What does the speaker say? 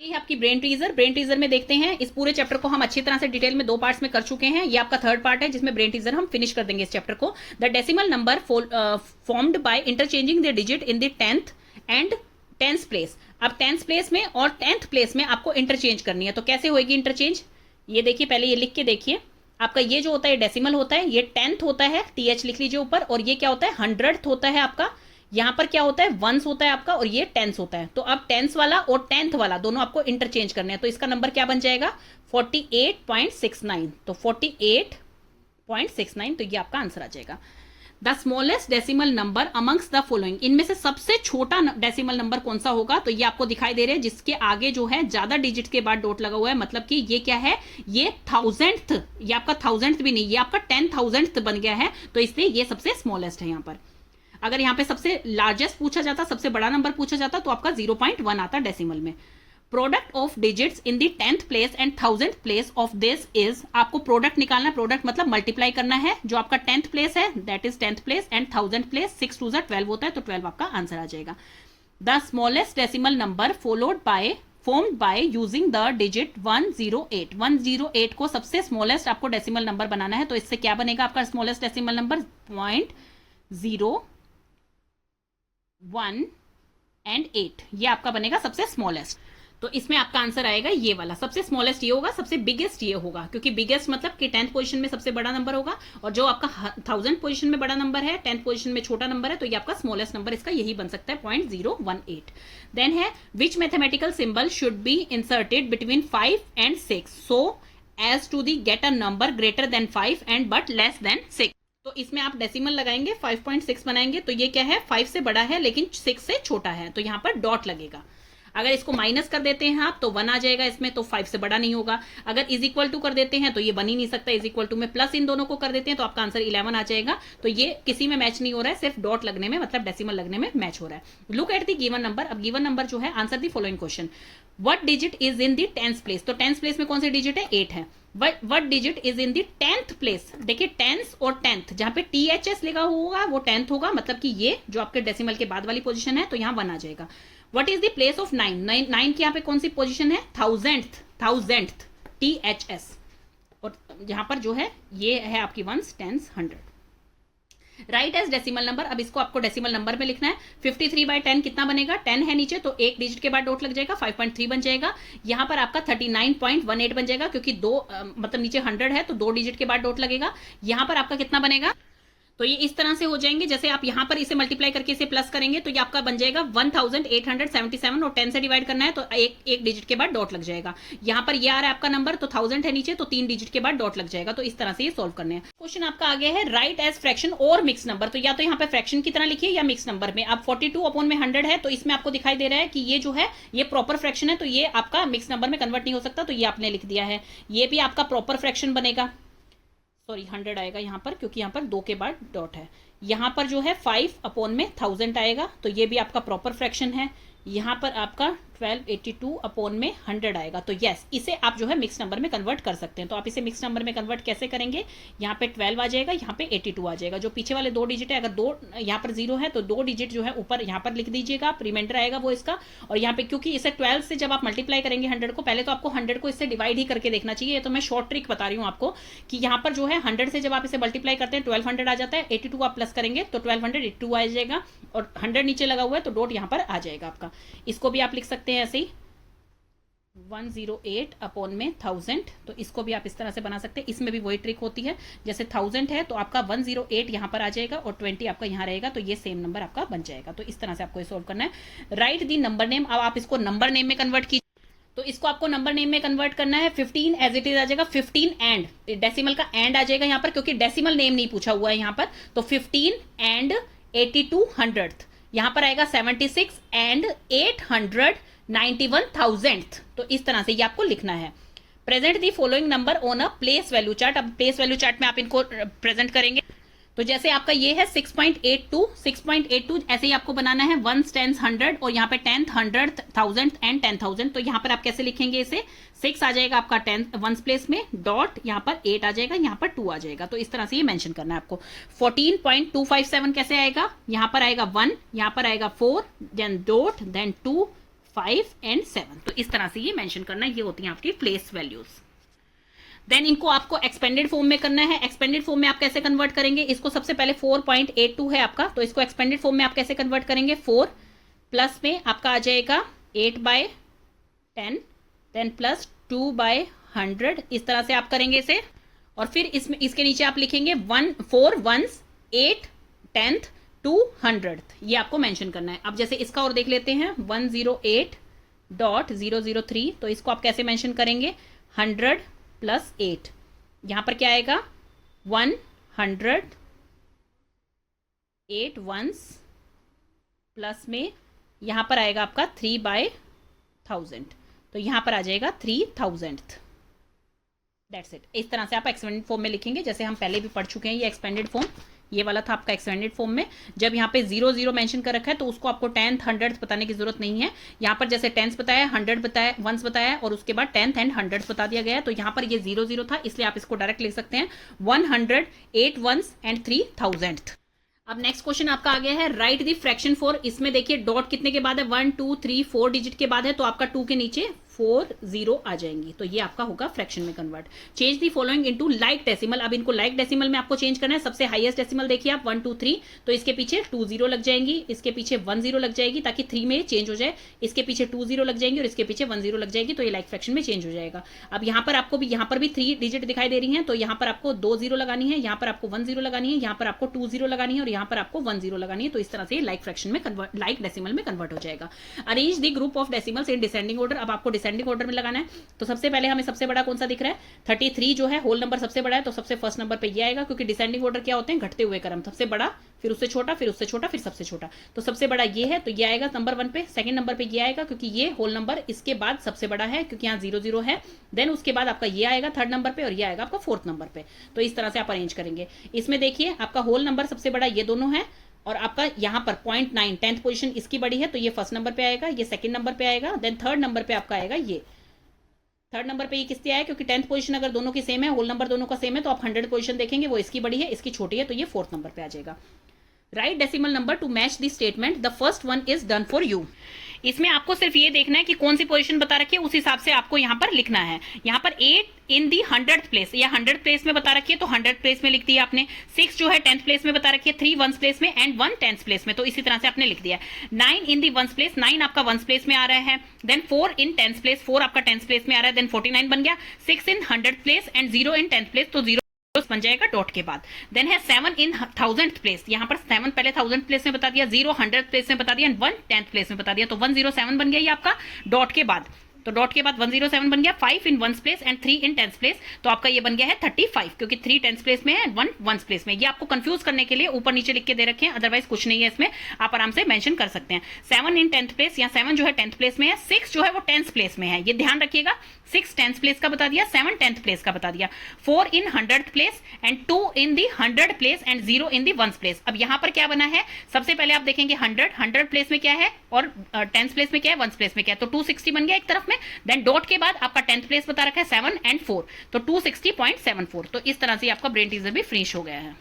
ये है आपकी ब्रेन टीजर। ब्रेन टीजर में देखते हैं, इस पूरे चैप्टर को हम अच्छी तरह से डिटेल में 2 पार्ट्स में कर चुके हैं। ये आपका 3rd पार्ट है जिसमें ब्रेन टीजर हम फिनिश कर देंगे इस चैप्टर को। The decimal number formed by interchanging the digit in the 10th and 10th place. अब 10th प्लेस में और 10th प्लेस में आपको इंटरचेंज करनी है। तो कैसे होगी इंटरचेंज, ये देखिए, पहले ये लिख के देखिए। आपका ये जो होता है डेसिमल होता है, ये 10th होता है, TH लिख लीजिए ऊपर, और ये क्या होता है 100th होता है आपका। यहां पर क्या होता है वंस होता है आपका, और ये टेंस होता है। तो अब 10th वाला और 10th वाला दोनों आपको इंटरचेंज करने हैं। तो इसका नंबर क्या बन जाएगा 48.69। तो 48.69, तो ये आपका आंसर आ जाएगा। The smallest decimal number amongst the following, इनमें से सबसे छोटा डेसिमल नंबर कौन सा होगा। तो ये आपको दिखाई दे रहे हैं जिसके आगे जो है ज्यादा डिजिट के बाद डॉट लगा हुआ है, मतलब कि ये क्या है, ये 1000th, ये आपका 1000th भी नहीं, ये आपका 10,000th बन गया है। तो इसलिए ये सबसे स्मॉलेस्ट है। यहां पर अगर यहां पे सबसे लार्जेस्ट पूछा जाता, सबसे बड़ा नंबर पूछा जाता, तो आपका 0.1 आता डेसिमल में। Product of digits in the 10th place and 1000th place of this is, आपको प्रोडक्ट निकालना है। प्रोडक्ट मतलब मल्टीप्लाई करना है। जो आपका 10th प्लेस है that is 10th place, and 1000th place 6 2 12 होता है, तो 12 आपका आंसर आ जाएगा। The smallest decimal number formed by using the digit 108। 108 को सबसे स्मॉलेस्ट आपको डेसिमल नंबर बनाना है। तो इससे क्या बनेगा आपका स्मॉलेस्ट डेसिमल नंबर 0.01 एंड 8, ये आपका बनेगा सबसे स्मॉलेस्ट। तो इसमें आपका आंसर आएगा ये वाला, सबसे स्मॉलेस्ट ये होगा, सबसे बिगेस्ट ये होगा, क्योंकि बिगेस्ट मतलब कि 10th पोजीशन में सबसे बड़ा नंबर होगा, और जो आपका 1000th पोजीशन में बड़ा नंबर है 10th पोजीशन में छोटा नंबर है, तो ये आपका स्मॉलेस्ट नंबर इसका यही बन सकता है 0.018। देन है which mathematical symbol should be inserted between 5 and 6 so as to the get a number greater than 5 and but less than 6। तो इसमें आप डेसिमल लगाएंगे, 5.6 बनाएंगे, तो ये क्या है 5 से बड़ा है लेकिन 6 से छोटा है, तो यहां पर डॉट लगेगा। अगर इसको माइनस कर देते हैं आप तो 1 आ जाएगा इसमें, तो 5 से बड़ा नहीं होगा। अगर इज इक्वल टू कर देते हैं तो ये बन ही नहीं सकता, इज इक्वल टू में प्लस इन दोनों को कर देते हैं तो आपका आंसर 11 आ जाएगा। तो ये किसी में मैच नहीं हो रहा है, सिर्फ डॉट लगने में, मतलब डेसिमल लगने में मैच हो रहा है। Look at the given number. अब गिवन नंबर जो है, answer the following question. What digit is in the 10th place. तो 10th प्लेस में कौन सी डिजिट है 8 है। What digit is in the 10th place. देखिए 10th और 10th, जहां पे THS लिखा होगा वो 10th होगा, मतलब कि ये जो आपके डेसिमल के बाद वाली पोजीशन है, तो यहां 1 आ जाएगा। What is the place of 9। 9 की यहाँ पे कौन सी पोजीशन है 1000th THS, और यहां पर जो है ये है आपकी 1s 10s 100। Right as decimal number. अब इसको आपको डेसिमल नंबर में लिखना है। 53/10 कितना बनेगा, 10 है नीचे तो एक डिजिट के बाद डॉट लग जाएगा, 5.3 बन जाएगा। यहां पर आपका 39.18 बन जाएगा, क्योंकि मतलब नीचे 100 है तो 2 डिजिट के बाद डॉट लगेगा। यहां पर आपका कितना बनेगा, तो ये इस तरह से हो जाएंगे, जैसे आप यहां पर इसे मल्टीप्लाई करके इसे प्लस करेंगे तो ये आपका बन जाएगा 1877, और 10 से डिवाइड करना है तो एक डिजिट के बाद डॉट लग जाएगा। यहां पर ये आ रहा है आपका नंबर, तो 1000 है नीचे तो 3 डिजिट के बाद डॉट लग जाएगा। तो इस तरह से ये सॉल्व करने हैं। क्वेश्चन आपका आगे है राइट एज फ्रैक्शन और मिक्स नंबर। तो या तो यहाँ पे फ्रैक्शन की तरह लिखिए या मिक्स नंबर में। अब 42/100 है, तो इसमें आपको दिखाई दे रहा है कि ये जो है ये प्रॉपर फ्रैक्शन है, तो ये आपका मिक्स नंबर में कन्वर्ट नहीं हो सकता, तो ये आपने लिख दिया है। ये भी आपका प्रॉपर फ्रैक्शन बनेगा, सॉरी 100 आएगा यहाँ पर, क्योंकि यहाँ पर 2 के बाद डॉट है। यहाँ पर जो है 5/1000 आएगा, तो ये भी आपका प्रॉपर फ्रैक्शन है। यहाँ पर आपका 1282/100 आएगा। तो यस, इसे आप जो है मिक्स नंबर में कन्वर्ट कर सकते हैं। तो आप इसे मिक्स नंबर में कन्वर्ट कैसे करेंगे, यहाँ पे 12 आ जाएगा, यहाँ पे 82 आ जाएगा। जो पीछे वाले 2 डिजिट है, अगर 2 यहाँ पर 0 है तो 2 डिजिट जो है ऊपर यहाँ पर लिख दीजिएगा, आप रिमाइंडर आएगा वो इसका। और यहाँ पे क्योंकि इसे 12 से जब आप मल्टीप्लाई करेंगे 100 को, पहले तो आपको 100 को इससे डिवाइड ही करके देखना चाहिए। तो मैं शॉर्ट ट्रिक बता रही हूँ आपको कि यहाँ पर जो है 100 से जब आप इसे मल्टीप्लाई करते हैं 1200 आ जाता है, 82 आप प्लस करेंगे तो 1282 आ जाएगा, और 100 नीचे लगा हुआ है तो डॉट यहाँ पर आ जाएगा आपका। इसको भी आप लिख सकते हैं ऐसे ही 108/1000, तो इसको भी आप इस तरह से बना सकते हैं। इसमें भी वही ट्रिक होती है, जैसे 1000 है तो आपका 108 यहाँ पर आ जाएगा और 20 आपका यहाँ रहेगा, तो ये सेम नंबर आपका बन जाएगा। तो इस तरह से आपको सॉल्व करना है। Right the number name. अब आप इसको नंबर नेम में कन्वर्ट कीजिए, तो इसको आपको नंबर नेम में कन्वर्ट करना है। 15 एज इट इज आ जाएगा, 15 एंड डेसिमल का एंड आ जाएगा यहाँ पर, क्योंकि डेसिमल नेम नहीं पूछा हुआ है यहाँ पर। तो 15 एंड 8200, यहाँ पर आएगा 76 एंड 891,000th। तो इस तरह से ये आपको लिखना है। Present the following number on a place value chart. अब प्लेस वैल्यू चार्ट में आप इनको प्रेजेंट करेंगे, तो जैसे आपका ये है 6.82 ऐसे ही आपको बनाना है 1s 10s 100, और यहाँ पे 10th 100th 1000th एंड 10,000। तो यहाँ पर आप कैसे लिखेंगे इसे, 6 आ जाएगा आपका 10 1s प्लेस में, डॉट यहाँ पर 8 आ जाएगा, यहाँ पर 2 आ जाएगा। तो इस तरह से ये मेंशन करना है आपको। 14.257 कैसे आएगा, यहाँ पर आएगा 1, यहाँ पर आएगा 4, देन डॉट, देन 2, 5 एंड 7। तो इस तरह से ये मेंशन करना है, ये होती हैं आपकी प्लेस वैल्यूज। देन इनको आपको एक्सपेंडेड फॉर्म में करना है। एक्सपेंडेड फॉर्म में आप कैसे कन्वर्ट करेंगे, इसको सबसे पहले 4.82 है आपका, तो इसको एक्सपेंडेड फॉर्म में आप कैसे कन्वर्ट करेंगे, 4 प्लस में आपका आ जाएगा 8/10, देन प्लस 2/100, इस तरह से आप करेंगे इसे। और फिर इसमें इसके नीचे आप लिखेंगे 4 1s 8 10th to 100th, ये आपको मेंशन करना है। अब जैसे इसका और देख लेते हैं 108.003, तो इसको आप कैसे मेंशन करेंगे, 100 प्लस 8, यहां पर क्या आएगा 100 8 1s प्लस में यहां पर आएगा आपका 3/1000, तो यहां पर आ जाएगा 3000th। That's it. इस तरह से आप एक्सपेंडेड फॉर्म में लिखेंगे, जैसे हम पहले भी पढ़ चुके हैं। ये एक्सपेंडेड फॉर्म, ये वाला था आपका एक्सपेंडेड फॉर्म में। जब यहाँ पे 0 मेंशन कर रखा है तो उसको आपको 10th 100th बताने की जरूरत नहीं है। यहाँ पर जैसे 10th बताया, 100 बताया, 1s बताया और उसके बाद 10th एंड 100th बता दिया गया है, तो यहाँ पर ये 0 था, इसलिए आप इसको डायरेक्ट लिख सकते हैं 100 8 1s एंड 3000th। अब नेक्स्ट क्वेश्चन आपका आ गया है राइट द फ्रैक्शन फॉर, इसमें देखिए डॉट कितने के बाद है, 1 2 3 4 डिजिट के बाद है, तो आपका 2 के नीचे 4 0 आ जाएंगी, तो ये आपका होगा फ्रैक्शन में convert. Change the following into like decimal, अब इनको लाइक डेसिमल में आपको चेंज करना है। सबसे हाईएस्ट डेसिमल देखिए आप 1 2 3, तो इसके पीछे 2 0 लग जाएंगी, इसके पीछे 1 0 लग जाएगी ताकि 3 में चेंज हो जाए, इसके पीछे 2 0 लग जाएंगी और इसके पीछे 1 0 लग जाएगी, तो ये लाइक फ्रैक्शन में चेंज हो जाएगा। अब यहाँ पर आपको भी यहाँ पर भी 3 डिजिट दिखाई दे रही है, तो यहाँ पर आपको 2 0 लगानी है, यहाँ पर आपको 1 0 लगानी है, यहाँ पर आपको 2 0 लगानी है और यहाँ पर आपको 1 0 लगानी है, तो इस तरह से लाइक फ्रैक्शन में कन्वर्ट, लाइक डेसिमल में कन्वर्ट हो जाएगा। Arrange the group of decimals in descending order, अब आपको डिसेंडिंग ऑर्डर में लगाना है। तो सबसे पहले हमें सबसे बड़ा कौन सा दिख रहा है, 33 जो है होल नंबर सबसे बड़ा है, तो सबसे फर्स्ट नंबर पे ये आएगा, क्योंकि डिसेंडिंग ऑर्डर क्या होते हैं, घटते हुए क्रम, सबसे बड़ा फिर उससे छोटा फिर उससे छोटा फिर सबसे छोटा, तो सबसे बड़ा ये है, तो ये आएगा नंबर 1 पे। सेकंड नंबर पे ये आएगा क्योंकि ये होल नंबर इसके बाद सबसे बड़ा है, क्योंकि यहाँ 0 0 है। देन उसके बाद आपका ये आएगा थर्ड नंबर पे और ये आएगा आपका फोर्थ नंबर पे, तो इस तरह से आप अरेंज करेंगे। इसमें देखिए आपका होल नंबर सबसे बड़ा ये दोनों है, और आपका यहाँ पर 0.9 10th पोजीशन इसकी बड़ी है, तो ये फर्स्ट नंबर पे आएगा, ये सेकंड नंबर पे आएगा, देन थर्ड नंबर पे आपका आएगा ये थर्ड नंबर पे ये किससे आया, क्योंकि 10th पोजीशन अगर दोनों की सेम है, होल नंबर दोनों का सेम है, तो आप 100 पोजीशन देखेंगे वो इसकी बड़ी है इसकी छोटी है, तो ये फोर्थ नंबर पे आ जाएगा। Right decimal number two match the statement, the first one is done for you. इसमें आपको सिर्फ ये देखना है कि कौन सी पोजीशन बता रखी है, उस हिसाब से आपको यहाँ पर लिखना है। यहाँ पर 8 इन दी 100th प्लेस, या 100th प्लेस में बता रखी है तो 100th प्लेस में लिख दिया आपने। 6 जो है 10th प्लेस में बता रखी है, 3 1st प्लेस में एंड 1 10th प्लेस में, तो इसी तरह से आपने लिख दिया। 9 इन दी 1st प्लेस, 9 आपका 1st प्लेस में आ रहा है, देन 4 इन 10th प्लेस, 4 आपका 10th प्लेस में आ रहा है, देन 49 बन गया। 6 इन 100th place and 0 in 10th place, तो 0 बन जाएगा डॉट के बाद। देन है 7 इन 1000th प्लेस, यहाँ पर 7 पहले 1000th प्लेस में बता दिया, 0 100th प्लेस में बता दिया एंड 1 10th प्लेस में बता दिया, तो 107 बन गया ये आपका डॉट के बाद, तो डॉट के बाद 107 बन गया। 5 इन 1st place and 3 in 10th place, तो आपका ये बन गया है 35, क्योंकि 3 10th प्लेस में है 1 1st प्लेस में। ये आपको कंफ्यूज करने के लिए ऊपर नीचे लिख के दे रखे हैं, अदरवाइज कुछ नहीं है इसमें, आप आराम से मेंशन कर सकते हैं। 7 इन 10th प्लेस, या 7 जो है 10th प्लेस में है, 6 जो है वो 10th प्लेस में है, ये ध्यान रखिएगा। 6 10th प्लेस का बता दिया, 7 10th प्लेस का बता दिया। 4 इन 100th place and 2 in the 100th place and 0 in the 1st place. अब यहाँ पर क्या बना है, सबसे पहले आप देखेंगे 100 प्लेस में क्या है और 10th प्लेस में क्या है, 1st प्लेस में क्या है, तो 260 बन गया एक तरफ में। देन डॉट के बाद आपका 10th प्लेस बता रखा है 7 एंड 4, तो 260.74, तो इस तरह से आपका ब्रेन टीजर भी फिनिश हो गया है।